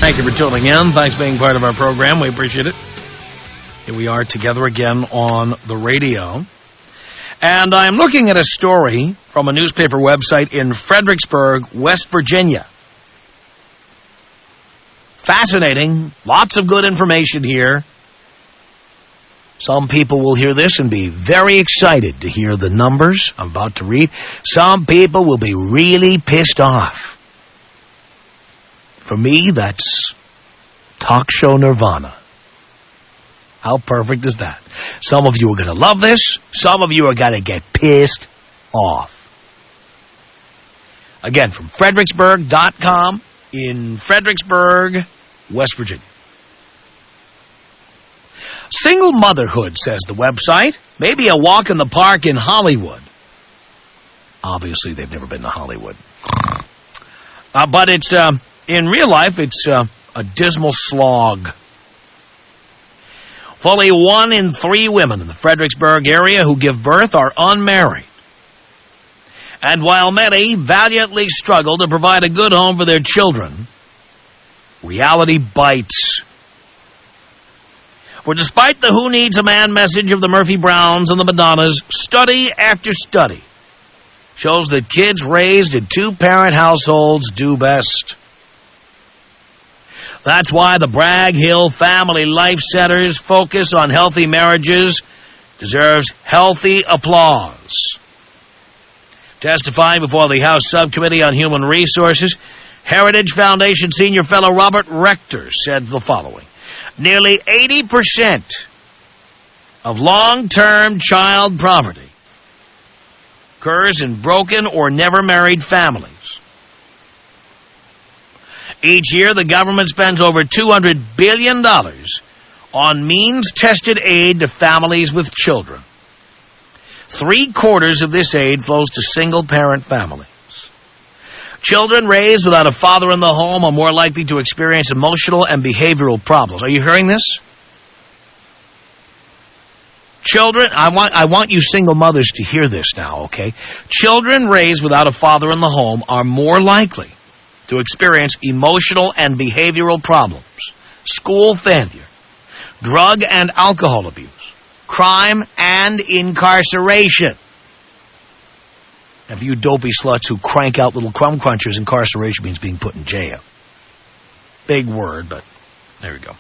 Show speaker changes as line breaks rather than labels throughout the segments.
Thank you for tuning in. Thanks for being part of our program. We appreciate it. Here we are together again on the radio. And I'm looking at a story from a newspaper website in Fredericksburg, West Virginia. Fascinating. Lots of good information here. Some people will hear this and be very excited to hear the numbers I'm about to read. Some people will be really pissed off. For me, that's talk show nirvana. How perfect is that? Some of you are going to love this. Some of you are going to get pissed off. Again, from Fredericksburg.com in Fredericksburg, West Virginia. Single motherhood, says the website. Maybe a walk in the park in Hollywood. Obviously, they've never been to Hollywood. But it's in real life, it's a dismal slog. Fully 1 in 3 women in the Fredericksburg area who give birth are unmarried. And while many valiantly struggle to provide a good home for their children, reality bites. For despite the who needs a man message of the Murphy Browns and the Madonnas, study after study shows that kids raised in 2-parent households do best. That's why the Bragg Hill Family Life Center's focus on healthy marriages deserves healthy applause. Testifying before the House Subcommittee on Human Resources, Heritage Foundation Senior Fellow Robert Rector said the following. Nearly 80% of long-term child poverty occurs in broken or never married families. Each year, the government spends over $200 billion on means-tested aid to families with children. 3/4 of this aid flows to single-parent families. Children raised without a father in the home are more likely to experience emotional and behavioral problems. Are you hearing this? Children, I want you single mothers to hear this now, okay? Children raised without a father in the home are more likely to experience emotional and behavioral problems, school failure, drug and alcohol abuse, crime, and incarceration. And for you dopey sluts who crank out little crumb crunchers, incarceration means being put in jail. Big word, but there we go.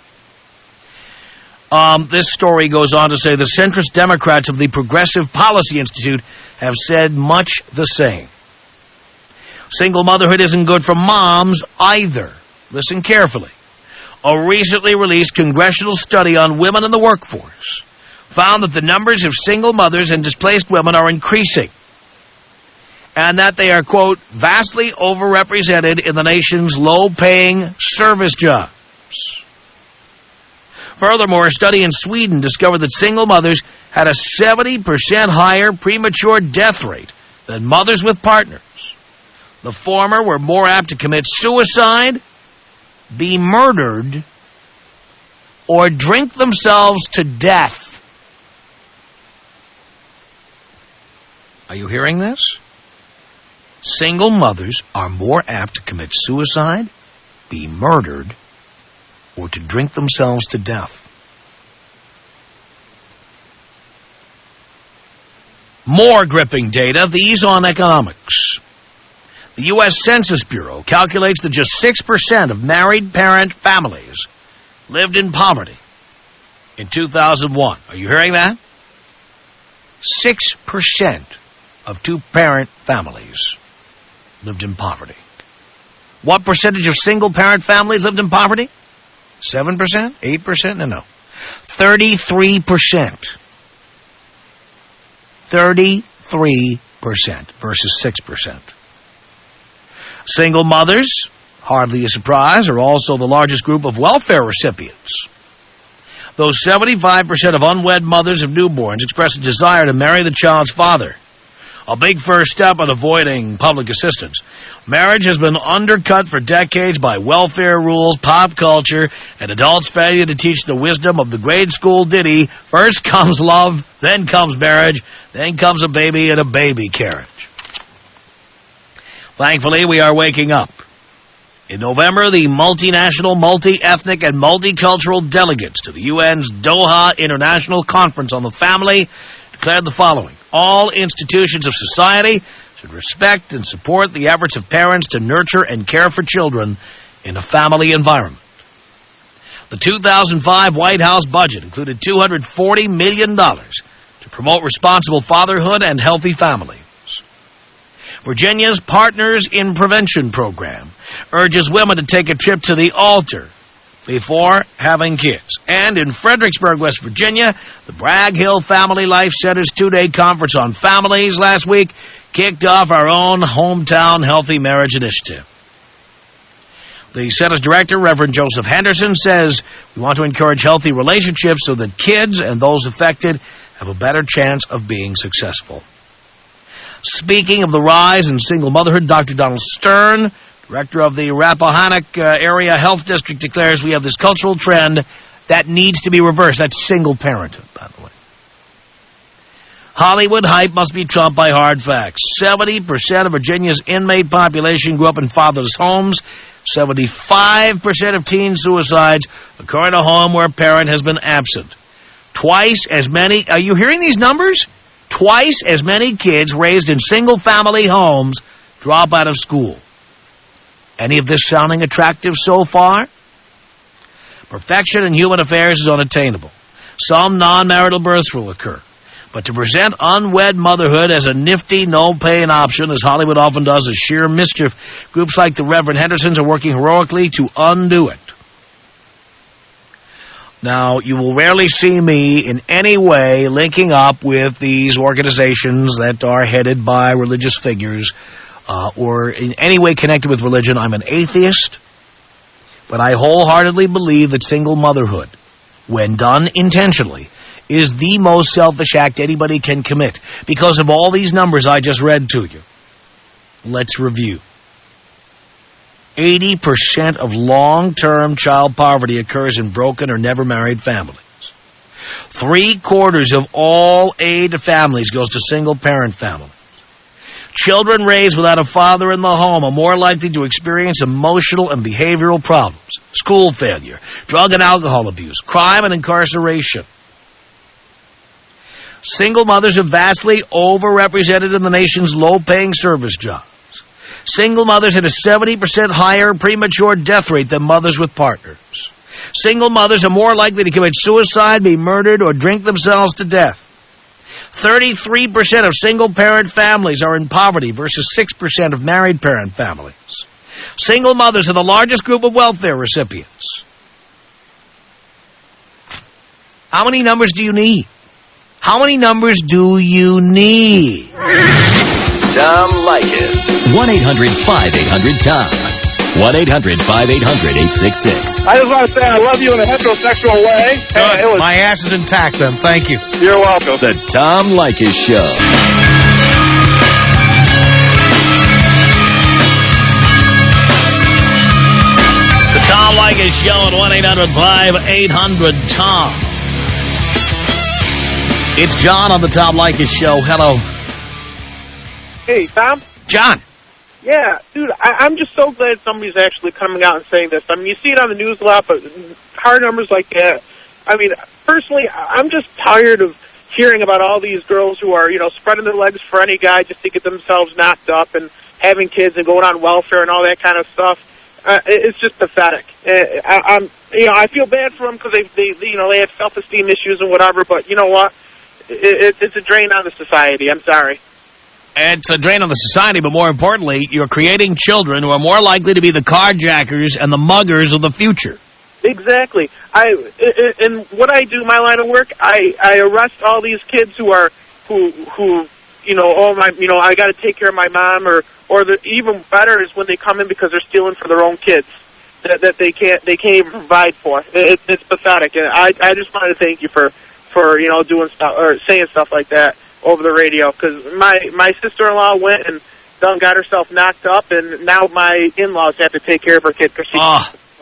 This story goes on to say the centrist Democrats of the Progressive Policy Institute have said much the same. Single motherhood isn't good for moms either. Listen carefully. A recently released congressional study on women in the workforce found that the numbers of single mothers and displaced women are increasing, and that they are, quote, vastly overrepresented in the nation's low-paying service jobs. Furthermore, a study in Sweden discovered that single mothers had a 70% higher premature death rate than mothers with partners. The former were more apt to commit suicide, be murdered, or drink themselves to death. Are you hearing this? Single mothers are more apt to commit suicide, be murdered, or to drink themselves to death. More gripping data, these on economics. The U.S. Census Bureau calculates that just 6% of married parent families lived in poverty in 2001. Are you hearing that? 6% of 2-parent families lived in poverty. What percentage of single-parent families lived in poverty? 7%? 8%? No. 33%. 33% versus 6%. Single mothers, hardly a surprise, are also the largest group of welfare recipients. Though 75% of unwed mothers of newborns express a desire to marry the child's father, a big first step in avoiding public assistance, marriage has been undercut for decades by welfare rules, pop culture, and adults' failure to teach the wisdom of the grade school ditty, first comes love, then comes marriage, then comes a baby and a baby carriage. Thankfully, we are waking up. In November, the multinational, multi-ethnic, and multicultural delegates to the UN's Doha International Conference on the Family declared the following: all institutions of society should respect and support the efforts of parents to nurture and care for children in a family environment. The 2005 White House budget included $240 million to promote responsible fatherhood and healthy families. Virginia's Partners in Prevention program urges women to take a trip to the altar before having kids. And in Fredericksburg, West Virginia, the Bragg Hill Family Life Center's two-day conference on families last week kicked off our own hometown healthy marriage initiative. The center's director, Reverend Joseph Henderson, says we want to encourage healthy relationships so that kids and those affected have a better chance of being successful. Speaking of the rise in single motherhood, Dr. Donald Stern, director of the Rappahannock Area Health District, declares we have this cultural trend that needs to be reversed. That's single parenthood, by the way. Hollywood hype must be trumped by hard facts. 70% of Virginia's inmate population grew up in fatherless homes. 75% of teen suicides occur in a home where a parent has been absent. Twice as many, are you hearing these numbers? Twice as many kids raised in single-family homes drop out of school. Any of this sounding attractive so far? Perfection in human affairs is unattainable. Some non-marital births will occur. But to present unwed motherhood as a nifty, no-pain option, as Hollywood often does, is sheer mischief. Groups like the Reverend Hendersons are working heroically to undo it. Now, you will rarely see me in any way linking up with these organizations that are headed by religious figures or in any way connected with religion. I'm an atheist, but I wholeheartedly believe that single motherhood, when done intentionally, is the most selfish act anybody can commit because of all these numbers I just read to you. Let's review. 80% of long-term child poverty occurs in broken or never-married families. 3/4 of all aid to families goes to single-parent families. Children raised without a father in the home are more likely to experience emotional and behavioral problems, school failure, drug and alcohol abuse, crime and incarceration. Single mothers are vastly overrepresented in the nation's low-paying service jobs. Single mothers had a 70% higher premature death rate than mothers with partners. Single mothers are more likely to commit suicide, be murdered, or drink themselves to death. 33% of single-parent families are in poverty versus 6% of married-parent families. Single mothers are the largest group of welfare recipients. How many numbers do you need? How many numbers do you need?
Tom Leykis.
1-800-5800-TOM. 1-800-5800-866.
I just want to say I love you in a heterosexual way.
Good. My ass is intact then. Thank you.
You're welcome.
The Tom Leykis Show.
The Tom Leykis Show at 1-800-5800-TOM. It's John on the Tom Leykis Show. Hello.
Hey, Tom?
John.
Yeah, dude, I'm just so glad somebody's actually coming out and saying this. I mean, you see it on the news a lot, but hard numbers like that. I mean, personally, I'm just tired of hearing about all these girls who are, spreading their legs for any guy just to get themselves knocked up and having kids and going on welfare and all that kind of stuff. It's just pathetic. I feel bad for them because they have self-esteem issues and whatever, but you know what? It's a drain on the society. I'm sorry.
It's a drain on the society, but more importantly, you're creating children who are more likely to be the carjackers and the muggers of the future.
Exactly. In what I do, my line of work, I arrest all these kids who I got to take care of my mom, or even better is when they come in because they're stealing for their own kids that they can't even provide for. It's pathetic, and I just wanted to thank you for doing stuff or saying stuff like that over the radio, because my sister-in-law went and got herself knocked up, and now my in-laws have to take care of her kid because she's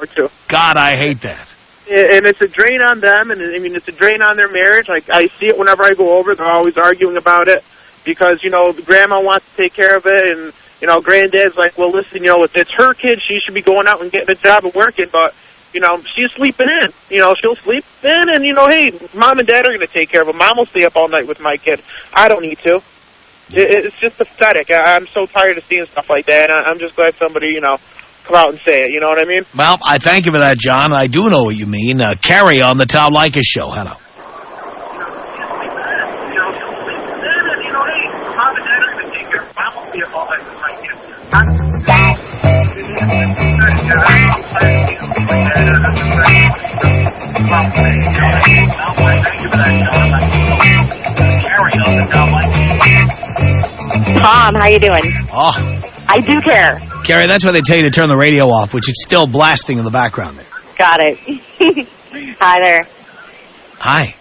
or two. God, I hate that. And it's a drain on them, and I mean, it's a drain on their marriage. Like, I see it whenever I go over. They're always arguing about it because, the grandma wants to take care of it, and granddad's like, well, listen, it's her kid. She should be going out and getting a job and working, but, she's sleeping in. She'll sleep in, and, hey, mom and dad are going to take care of her. Mom will stay up all night with my kid. I don't need to. It's just pathetic. I'm so tired of seeing stuff like that, and I'm just glad somebody, come out and say it. You know what I mean?
Well, I thank you for that, John. I do know what you mean. Carrie on the Tom Leykis Show. Hello.
Tom, how you doing?
Oh.
I do care.
Carrie, that's why they tell you to turn the radio off, which is still blasting in the background there.
Got it. Hi there.
Hi.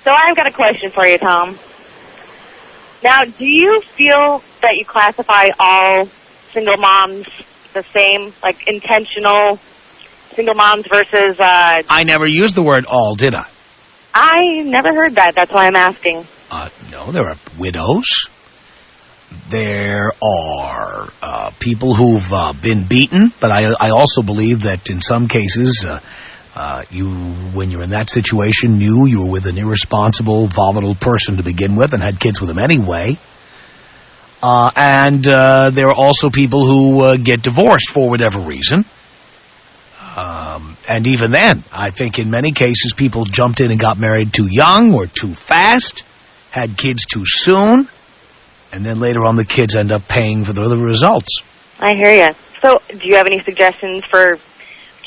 So I've got a question for you, Tom. Now, do you feel that you classify all single moms the same, like intentional single moms versus...
I never used the word all, did I?
I never heard that. That's why I'm asking.
No, there are widows. There are people who've been beaten, but I also believe that in some cases, when you're in that situation, you were with an irresponsible, volatile person to begin with and had kids with them anyway. And there are also people who get divorced for whatever reason. And even then, I think in many cases people jumped in and got married too young or too fast, had kids too soon, and then later on the kids end up paying for the results.
I hear you. So do you have any suggestions for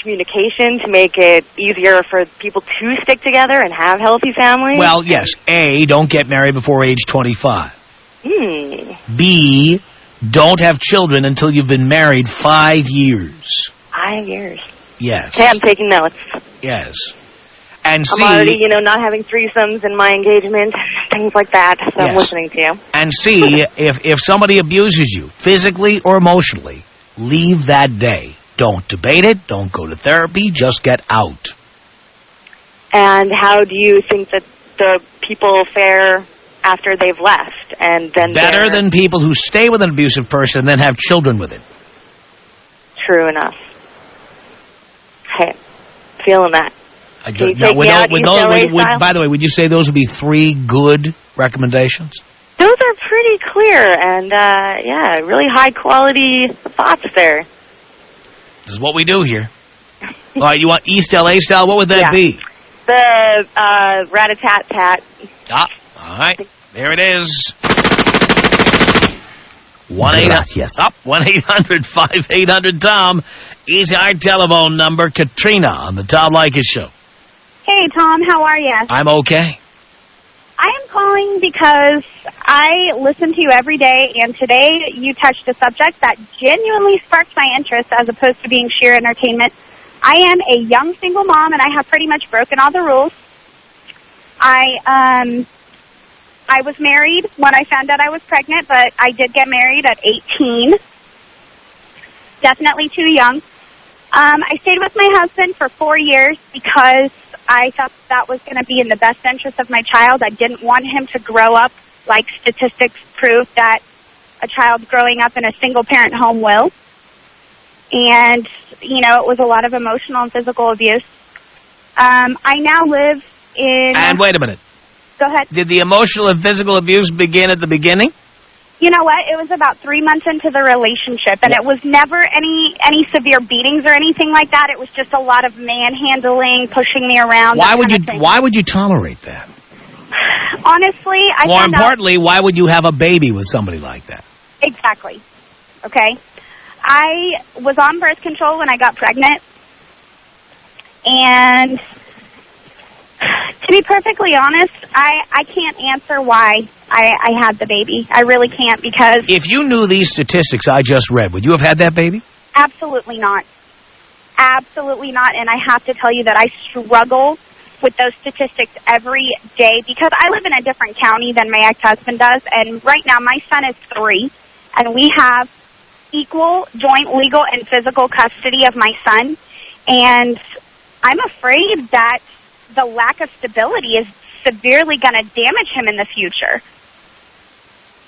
communication to make it easier for people to stick together and have healthy families?
Well, yes. A, don't get married before age 25. B, don't have children until you've been married 5 years.
5 years.
Yes.
Okay, I'm taking notes.
Yes. And
I'm already, not having threesomes in my engagement, things like that, so
yes.
I'm listening to you.
And C, if somebody abuses you, physically or emotionally, leave that day. Don't debate it. Don't go to therapy. Just get out.
And how do you think that the people fare after they've left? And then
better than people who stay with an abusive person and then have children with it.
True enough. Okay. Feeling that.
By the way, would you say those would be 3 good recommendations?
Those are pretty clear and, really high-quality thoughts there.
This is what we do here. All right, you want East L.A. style? What would that be?
The rat-a-tat-tat.
All right. There it is. 1-800-5800-TOM is our telephone number. Katrina on the Tom Leykis Show.
Hey, Tom, how are you?
I'm okay.
I am calling because I listen to you every day, and today you touched a subject that genuinely sparked my interest as opposed to being sheer entertainment. I am a young single mom, and I have pretty much broken all the rules. I was married when I found out I was pregnant, but I did get married at 18. Definitely too young. I stayed with my husband for 4 years because I thought that was going to be in the best interest of my child. I didn't want him to grow up like statistics prove that a child growing up in a single-parent home will. And, it was a lot of emotional and physical abuse. I now live in...
And wait a minute.
Go ahead.
Did the emotional and physical abuse begin at the beginning?
You know what? It was about 3 months into the relationship, and it was never any severe beatings or anything like that. It was just a lot of manhandling, pushing me around.
Why would you tolerate that?
Honestly,
More importantly, why would you have a baby with somebody like that?
Exactly. Okay. I was on birth control when I got pregnant, and to be perfectly honest, I can't answer why I had the baby. I really can't because...
If you knew these statistics I just read, would you have had that baby?
Absolutely not. Absolutely not. And I have to tell you that I struggle with those statistics every day because I live in a different county than my ex-husband does. And right now my son is 3, and we have equal joint legal and physical custody of my son. And I'm afraid that the lack of stability is severely going to damage him in the future.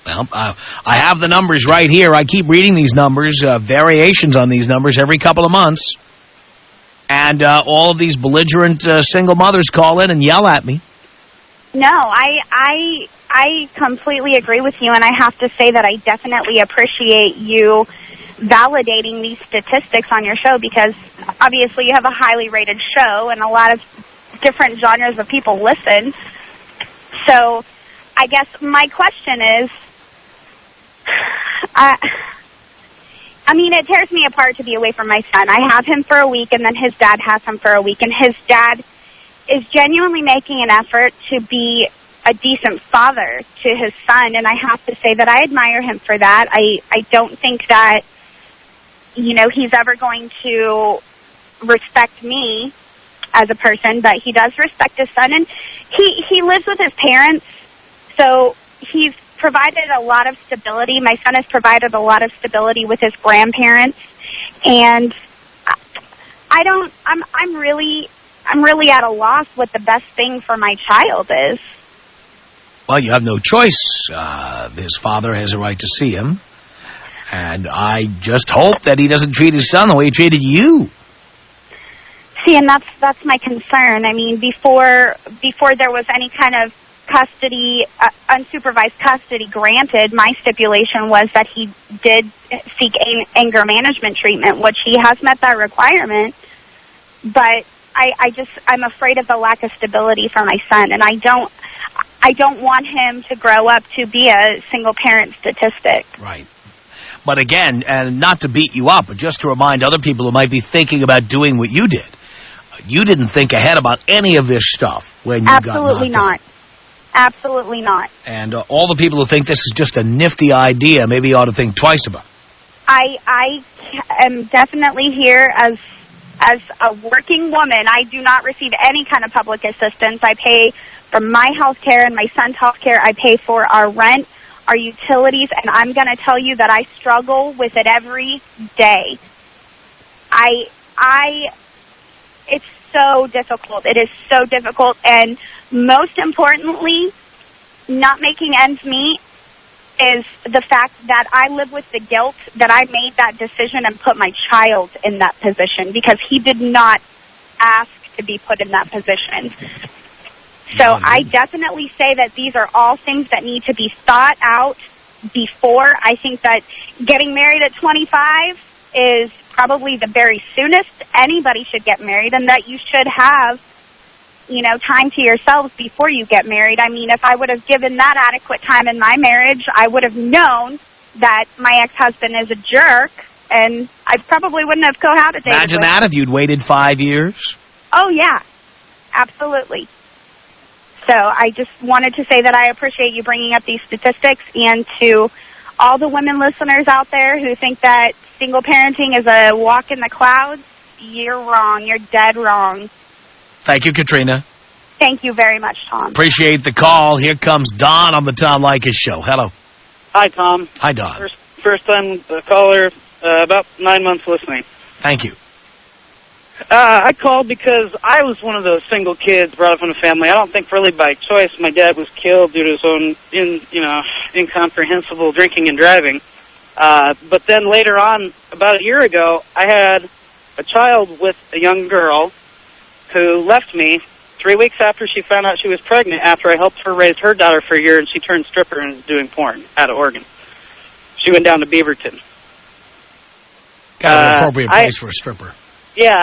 Well, I have the numbers right here. I keep reading these numbers, variations on these numbers every couple of months. And all of these belligerent single mothers call in and yell at me.
No, I completely agree with you, and I have to say that I definitely appreciate you validating these statistics on your show, because obviously you have a highly rated show and a lot of different genres of people listen. So I guess my question is, I mean, it tears me apart to be away from my son. I have him for a week, and then his dad has him for a week, and his dad is genuinely making an effort to be a decent father to his son, and I have to say that I admire him for that. I don't think that, you know, he's ever going to respect me as a person, but he does respect his son, and he lives with his parents, so he's provided a lot of stability. My son has provided a lot of stability with his grandparents, and I'm really at a loss what the best thing for my child is.
Well, you have no choice. His father has a right to see him, and I just hope that he doesn't treat his son the way he treated you.
See, and that's my concern. I mean, before there was any kind of custody, unsupervised custody granted, my stipulation was that he did seek anger management treatment, which he has met that requirement. But I'm afraid of the lack of stability for my son, and I don't want him to grow up to be a single parent statistic.
Right. But again, and not to beat you up, but just to remind other people who might be thinking about doing what you did, you didn't think ahead about any of this stuff when you got knocked out.
Absolutely not. Absolutely not.
And all the people who think this is just a nifty idea maybe ought to think twice about it.
I am definitely here as a working woman. I do not receive any kind of public assistance. I pay for my health care and my son's health care. I pay for our rent, our utilities, and I'm going to tell you that I struggle with it every day. It's so difficult. It is so difficult, and most importantly, not making ends meet is the fact that I live with the guilt that I made that decision and put my child in that position, because he did not ask to be put in that position. So I definitely say that these are all things that need to be thought out before. I think that getting married at 25 is probably the very soonest anybody should get married, and that you should have, you know, time to yourselves before you get married. I mean, if I would have given that adequate time in my marriage, I would have known that my ex-husband is a jerk, and I probably wouldn't have cohabitated.
Imagine that if you'd waited 5 years.
Oh, yeah. Absolutely. So I just wanted to say that I appreciate you bringing up these statistics, and to all the women listeners out there who think that single parenting is a walk in the clouds, you're wrong. You're dead wrong.
Thank you, Katrina.
Thank you very much, Tom.
Appreciate the call. Here comes Don on the Tom Leykis Show. Hello.
Hi, Tom.
Hi, Don.
First time caller, about 9 months listening.
Thank you.
I called because I was one of those single kids brought up in a family. I don't think really by choice. My dad was killed due to his own, incomprehensible drinking and driving. But then later on, about a year ago, I had a child with a young girl who left me 3 weeks after she found out she was pregnant, after I helped her raise her daughter for a year, and she turned stripper and is doing porn out of Oregon. She went down to Beaverton.
Kind of an appropriate place for a stripper.
Yeah,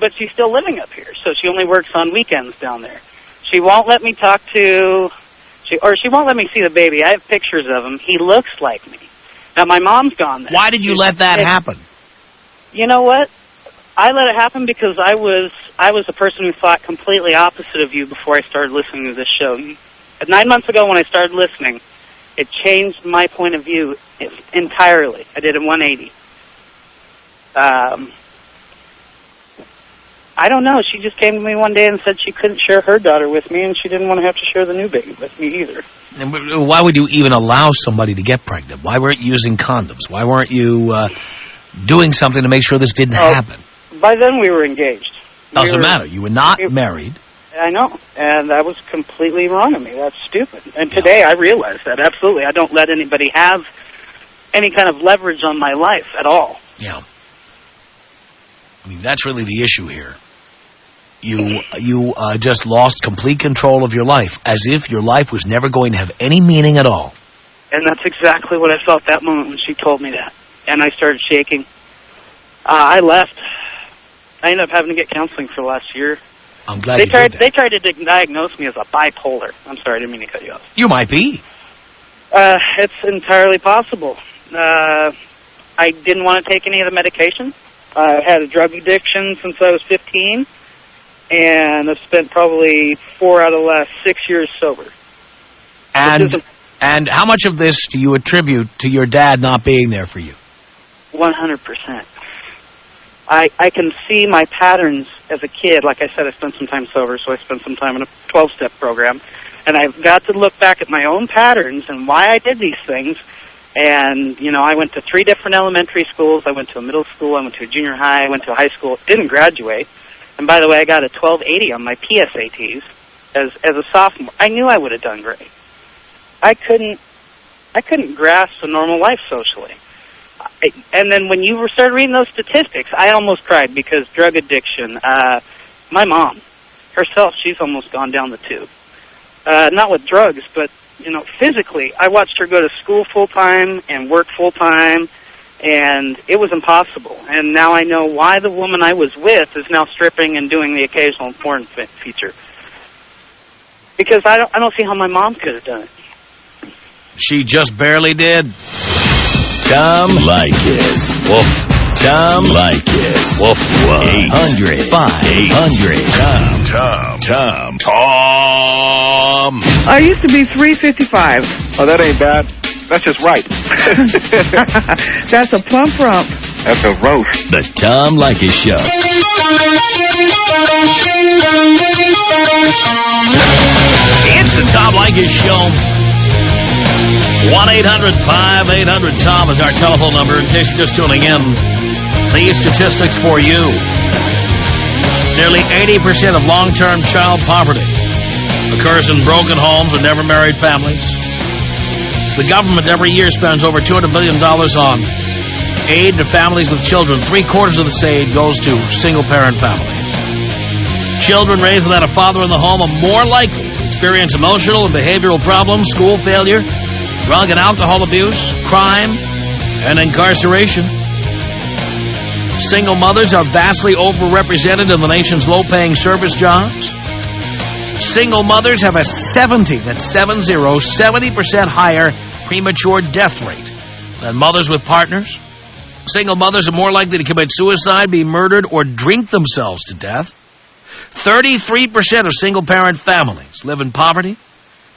but she's still living up here, so she only works on weekends down there. She won't let me she won't let me see the baby. I have pictures of him. He looks like me. Now, my mom's gone there.
Why did you let that happen?
You know what? I let it happen because I was a person who thought completely opposite of you before I started listening to this show. 9 months ago when I started listening, it changed my point of view entirely. I did a 180. I don't know. She just came to me one day and said she couldn't share her daughter with me, and she didn't want to have to share the new baby with me either.
And why would you even allow somebody to get pregnant? Why weren't you using condoms? Why weren't you doing something to make sure this didn't happen?
By then we were engaged.
Doesn't matter. You were not married.
I know, and that was completely wrong of me. That's stupid. And today I realize that, absolutely. I don't let anybody have any kind of leverage on my life at all.
Yeah. I mean, that's really the issue here. You just lost complete control of your life, as if your life was never going to have any meaning at all.
And that's exactly what I felt that moment when she told me that. And I started shaking. I left. I ended up having to get counseling for the last year.
I'm glad you did that.
They tried to diagnose me as a bipolar. I'm sorry, I didn't mean to cut you off.
You might be.
It's entirely possible. I didn't want to take any of the medication. I had a drug addiction since I was 15, and I've spent probably 4 out of the last 6 years sober.
And how much of this do you attribute to your dad not being there for you?
100%. I can see my patterns as a kid. Like I said, I spent some time sober, so I spent some time in a 12-step program. And I've got to look back at my own patterns and why I did these things. And, you know, I went to 3 different elementary schools. I went to a middle school. I went to a junior high. I went to a high school. Didn't graduate. And, by the way, I got a 1280 on my PSATs as a sophomore. I knew I would have done great. I couldn't grasp a normal life socially. And then when you started reading those statistics, I almost cried because drug addiction, my mom herself, she's almost gone down the tube. Not with drugs, but, you know, physically. I watched her go to school full-time and work full-time, and it was impossible. And now I know why the woman I was with is now stripping and doing the occasional porn feature. Because I don't see how my mom could have done it.
She just barely did.
Tom Leykis. Woof. Tom Leykis. Woof. 800-5800. Tom.
I used to be 355.
Oh, that ain't bad. That's just right.
That's a plump rump.
That's a roast.
The Tom Leykis Show.
It's the Tom Leykis Show. 1-800-5800-TOM is our telephone number in case you're just tuning in. These statistics for you. Nearly 80% of long-term child poverty occurs in broken homes or never-married families. The government every year spends over $200 billion on aid to families with children. 3/4 of this aid goes to single-parent families. Children raised without a father in the home are more likely to experience emotional and behavioral problems, school failure, drug and alcohol abuse, crime, and incarceration. Single mothers are vastly overrepresented in the nation's low-paying service jobs. Single mothers have a 70% higher premature death rate than mothers with partners. Single mothers are more likely to commit suicide, be murdered, or drink themselves to death. 33% of single-parent families live in poverty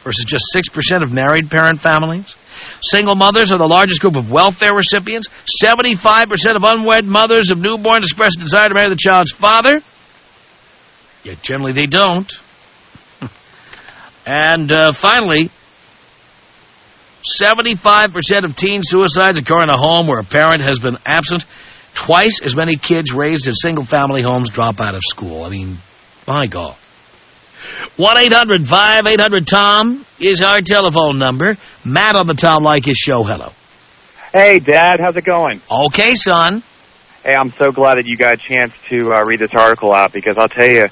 versus just 6% of married parent families. Single mothers are the largest group of welfare recipients. 75% of unwed mothers of newborns express a desire to marry the child's father. Yet generally they don't. And finally, 75% of teen suicides occur in a home where a parent has been absent. Twice as many kids raised in single-family homes drop out of school. I mean, my God. 1-800-5800-TOM is our telephone number. Matt on the Tom Leykis Show. Hello.
Hey, Dad. How's it going?
Okay, son.
Hey, I'm so glad that you got a chance to read this article out because I'll tell you,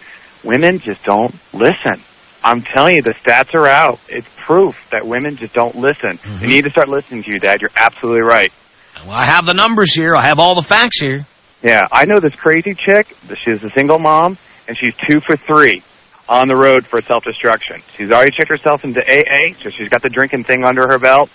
women just don't listen. I'm telling you, the stats are out. It's proof that women just don't listen.
Mm-hmm.
They need to start listening to you, Dad. You're absolutely right.
Well, I have the numbers here. I have all the facts here.
Yeah, I know this crazy chick. She's a single mom, and she's 2 for 3 on the road for self-destruction. She's already checked herself into AA, so she's got the drinking thing under her belt.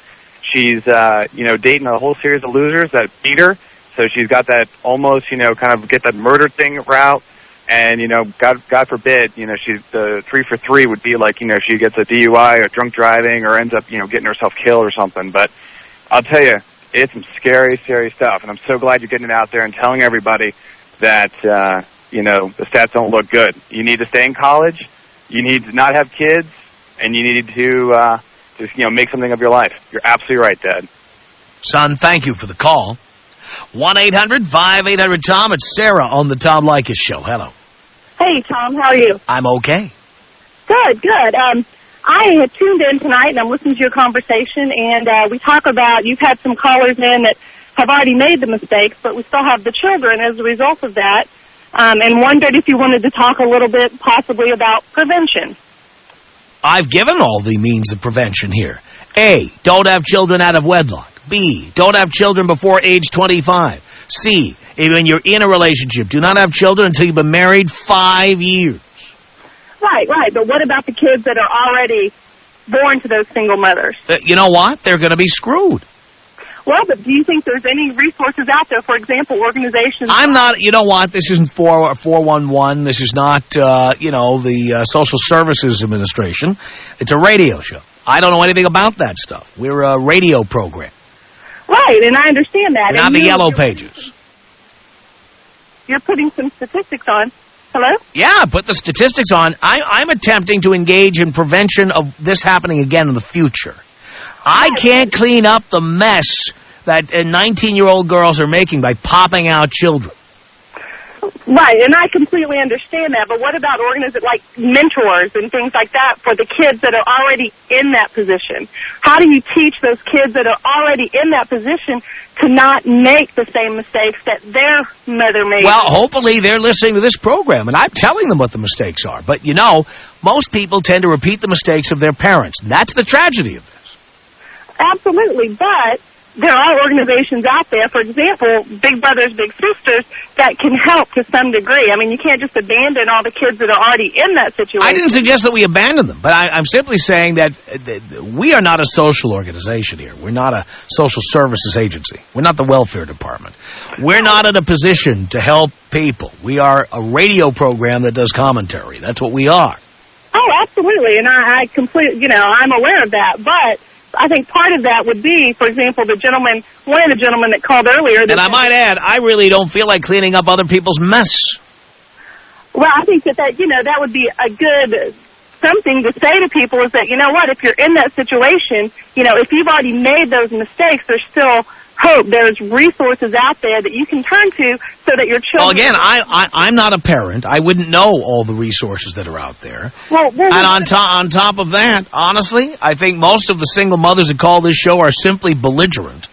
She's, dating a whole series of losers that beat her, so she's got that almost, kind of get that murder thing route. And, God forbid, she's the 3 for 3 would be like, she gets a DUI or drunk driving or ends up, getting herself killed or something. But I'll tell you, it's some scary, scary stuff. And I'm so glad you're getting it out there and telling everybody that, the stats don't look good. You need to stay in college. You need to not have kids. And you need to, make something of your life. You're absolutely right, Dad.
Son, thank you for the call. 1-800-5800-TOM. It's Sarah on the Tom Leykis Show. Hello.
Hey, Tom. How are you?
I'm okay.
Good. I had tuned in tonight, and I'm listening to your conversation, and we talk about you've had some callers in that have already made the mistakes, but we still have the children as a result of that, and wondered if you wanted to talk a little bit possibly about prevention.
I've given all the means of prevention here. A, don't have children out of wedlock. B, don't have children before age 25. C, when you're in a relationship, do not have children until you've been married 5 years.
Right. But what about the kids that are already born to those single mothers?
You know what? They're going to be screwed.
Well, but do you think there's any resources out there, for example, organizations?
I'm not, you know what? This isn't 411. This is not, the Social Services Administration. It's a radio show. I don't know anything about that stuff. We're a radio program.
Right, and I understand that.
Not the Yellow Pages.
You're putting some statistics on. Hello?
Yeah, put the statistics on. I'm attempting to engage in prevention of this happening again in the future. I can't clean up the mess that 19-year-old girls are making by popping out children.
Right, and I completely understand that, but what about organizations like mentors and things like that for the kids that are already in that position? How do you teach those kids that are already in that position to not make the same mistakes that their mother made?
Well, hopefully they're listening to this program, and I'm telling them what the mistakes are. But, most people tend to repeat the mistakes of their parents. That's the tragedy of this.
Absolutely, but there are organizations out there, for example, Big Brothers, Big Sisters, that can help to some degree. I mean, you can't just abandon all the kids that are already in that situation.
I didn't suggest that we abandon them, but I'm simply saying that we are not a social organization here. We're not a social services agency. We're not the welfare department. We're not in a position to help people. We are a radio program that does commentary. That's what we are.
Oh, absolutely, and I completely, I'm aware of that, but I think part of that would be, for example, one of the gentlemen that called earlier.
And I might add, I really don't feel like cleaning up other people's mess.
Well, I think that would be a good something to say to people is that, if you're in that situation, if you've already made those mistakes, there's still hope. There's resources out there that you can turn to so that your children...
Well, again, I'm not a parent. I wouldn't know all the resources that are out there. And on top of that, honestly, I think most of the single mothers that call this show are simply belligerent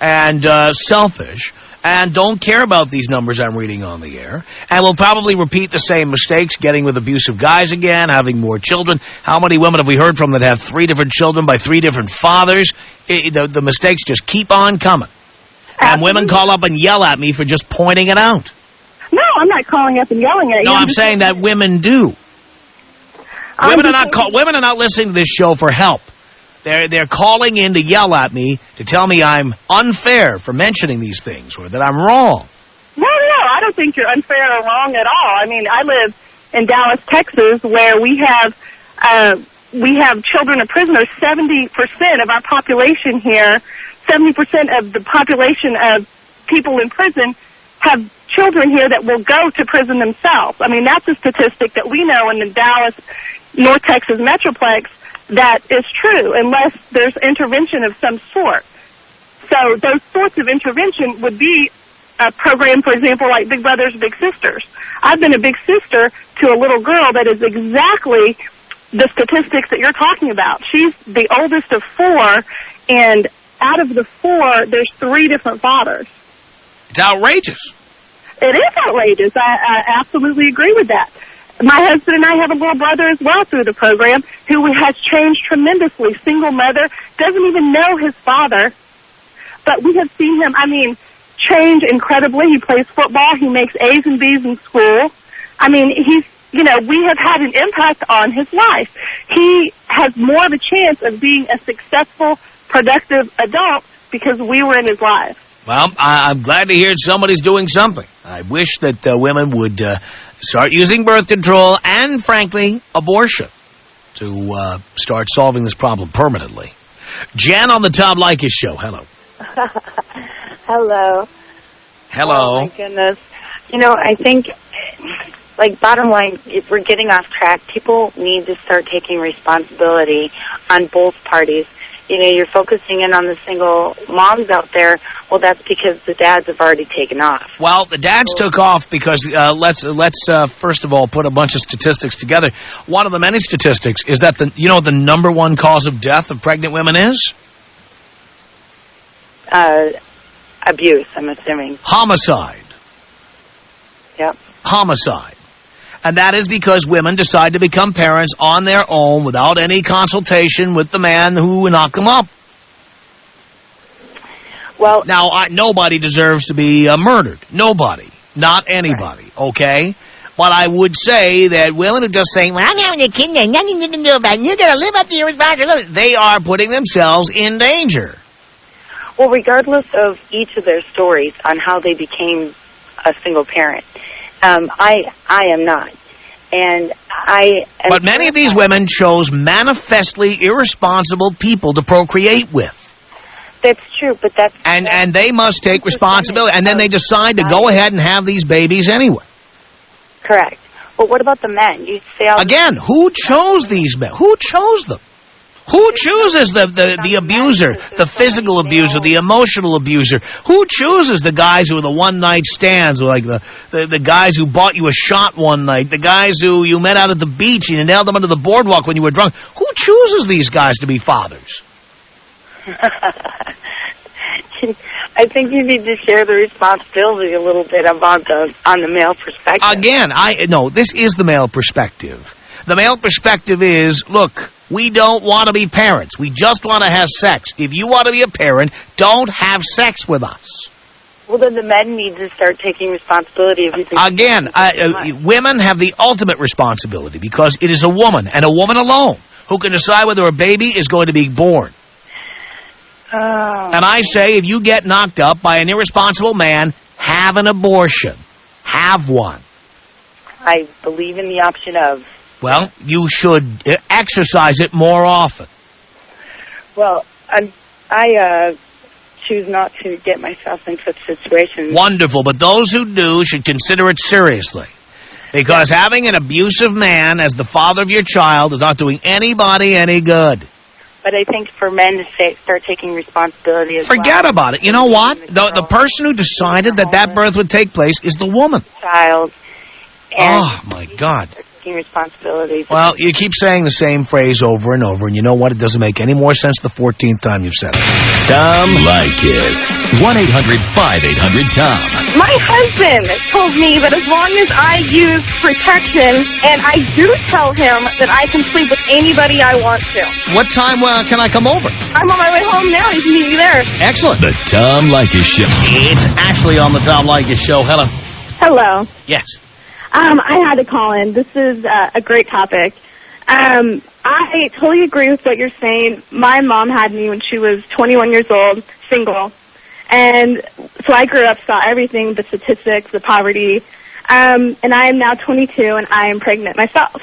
and selfish and don't care about these numbers I'm reading on the air, and will probably repeat the same mistakes, getting with abusive guys again, having more children. How many women have we heard from that have 3 different children by 3 different fathers? The mistakes just keep on coming. And women call up and yell at me for just pointing it out.
No, I'm not calling up and yelling at you.
No, I'm saying that women do. Women are not listening to this show for help. They're calling in to yell at me, to tell me I'm unfair for mentioning these things, or that I'm wrong.
No, I don't think you're unfair or wrong at all. I mean, I live in Dallas, Texas, where we have children of prisoners. 70% of our population here, 70% of the population of people in prison have children here that will go to prison themselves. I mean, that's a statistic that we know in the Dallas, North Texas Metroplex that is true, unless there's intervention of some sort. So those sorts of intervention would be a program, for example, like Big Brothers, Big Sisters. I've been a big sister to a little girl that is exactly the statistics that you're talking about. She's the oldest of 4, and out of the 4, there's 3 different fathers.
It's outrageous.
It is outrageous. I absolutely agree with that. My husband and I have a little brother as well through the program who has changed tremendously. Single mother, doesn't even know his father. But we have seen him, change incredibly. He plays football. He makes A's and B's in school. We have had an impact on his life. He has more of a chance of being a successful, productive adult because we were in his life.
Well, I'm glad to hear somebody's doing something. I wish that women would start using birth control and, frankly, abortion to start solving this problem permanently. Jan on the Tom Leykis Show. Hello.
Hello.
Hello.
Oh, my goodness. I think, bottom line, if we're getting off track, people need to start taking responsibility on both parties. you're focusing in on the single moms out there. Well, that's because the dads have already taken off.
Well, the dads took off because let's first of all put a bunch of statistics together. One of the many statistics is that the number one cause of death of pregnant women is
Abuse, I'm assuming.
Homicide.
Yep.
Homicide. And that is because women decide to become parents on their own without any consultation with the man who knocked them up.
Well,
now, nobody deserves to be murdered. Nobody. Not anybody, right. Okay? But I would say that women who just say, well, I'm having a kid, there's nothing you can do about it. You're going to live up to your responsibility. They are putting themselves in danger.
Well, regardless of each of their stories on how they became a single parent, I am not. And
But many of these women chose manifestly irresponsible people to procreate with.
That's true, but that's...
And they must take responsibility. And then they decide to go ahead and have these babies anyway.
Correct. But what about the men? You say
again, who chose these men? Who chose them? Who chooses the abuser, the physical abuser, the emotional abuser? Who chooses the guys who are the one-night stands, like the guys who bought you a shot one night, the guys who you met out at the beach and you nailed them under the boardwalk when you were drunk? Who chooses these guys to be fathers?
I think you need to share the responsibility a little bit on the male perspective.
Again, no, this is the male perspective. The male perspective is, look, we don't want to be parents. We just want to have sex. If you want to be a parent, don't have sex with us.
Well, then the men need to start taking responsibility.
Again, women have the ultimate responsibility because it is a woman, and a woman alone, who can decide whether a baby is going to be born. And I say, if you get knocked up by an irresponsible man, have an abortion. Have one.
I believe in the option of...
Well, you should exercise it more often.
Well, I choose not to get myself in such situations.
Wonderful, but those who do should consider it seriously. Because having an abusive man as the father of your child is not doing anybody any good.
But I think for men to start taking responsibility as
Forget about it. You know what? The person who decided that birth would take place is the woman.
Child.
Oh, my God.
Responsibility.
Well, you keep saying the same phrase over and over, and you know what? It doesn't make any more sense the 14th time you've said it.
Tom Leykis. 1-800-5800-TOM.
My husband told me that as long as I use protection, and I do tell him that I can sleep with anybody I want to.
What time can I come over?
I'm on my way home now. You can meet me there.
Excellent. The Tom Leykis Show.
It's Ashley on the Tom Leykis Show. Hello.
Hello.
Yes.
I had to call in. This is a great topic. I totally agree with what you're saying. My mom had me when she was 21 years old, single. And so I grew up, saw everything, the statistics, the poverty. And I am now 22, and I am pregnant myself.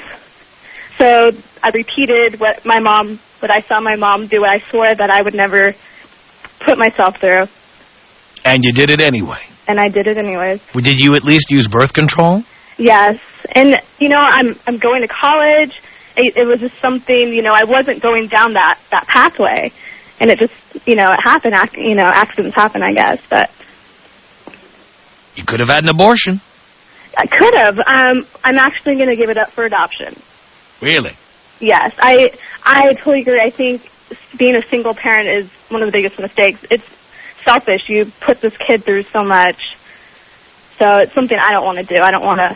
So I repeated what I saw my mom do, what I swore that I would never put myself through.
And you did it anyway.
And I did it anyways.
Well, did you at least use birth control?
Yes, and I'm going to college. It was just something, I wasn't going down that pathway, and it just, it happened. Accidents happen, I guess. But
you could have had an abortion.
I could have. I'm actually going to give it up for adoption.
Really?
Yes, I totally agree. I think being a single parent is one of the biggest mistakes. It's selfish. You put this kid through so much. So it's something I don't want to do. I don't want to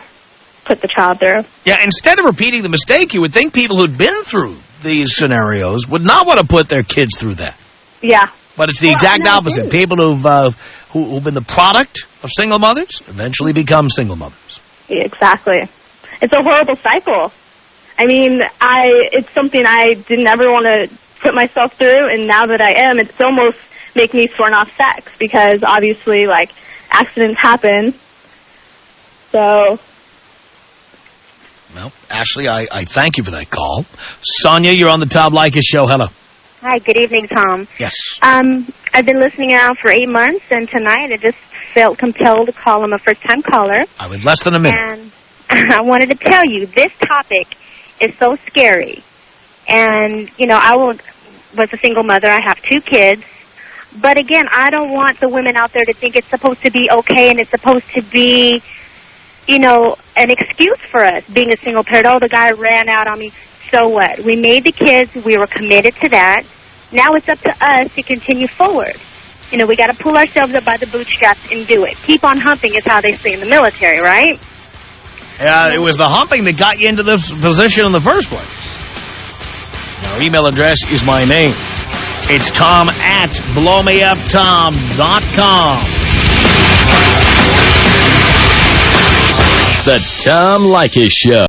put the child through.
Yeah, instead of repeating the mistake, you would think people who'd been through these scenarios would not want to put their kids through that.
Yeah.
But it's the exact opposite. People who've been the product of single mothers eventually become single mothers.
Yeah, exactly. It's a horrible cycle. I mean, it's something I didn't ever want to put myself through, and now that I am, it's almost making me sworn off sex because obviously, accidents happen. So.
Well, Ashley, I thank you for that call. Sonia, you're on the Tom Leykis Show. Hello.
Hi, good evening, Tom.
Yes.
I've been listening now for 8 months, and tonight I just felt compelled to call him a first-time caller.
I was less than a minute.
And I wanted to tell you, this topic is so scary. And, was a single mother. I have 2 kids. But again, I don't want the women out there to think it's supposed to be okay and it's supposed to be, you know, an excuse for us being a single parent. Oh, the guy ran out on me. So what? We made the kids. We were committed to that. Now it's up to us to continue forward. You know, we got to pull ourselves up by the bootstraps and do it. Keep on humping is how they say in the military, right?
Yeah, it was the humping that got you into this position in the first place. Our email address is my name. It's tom@blowmeuptom.com.
The Tom Leykis Show.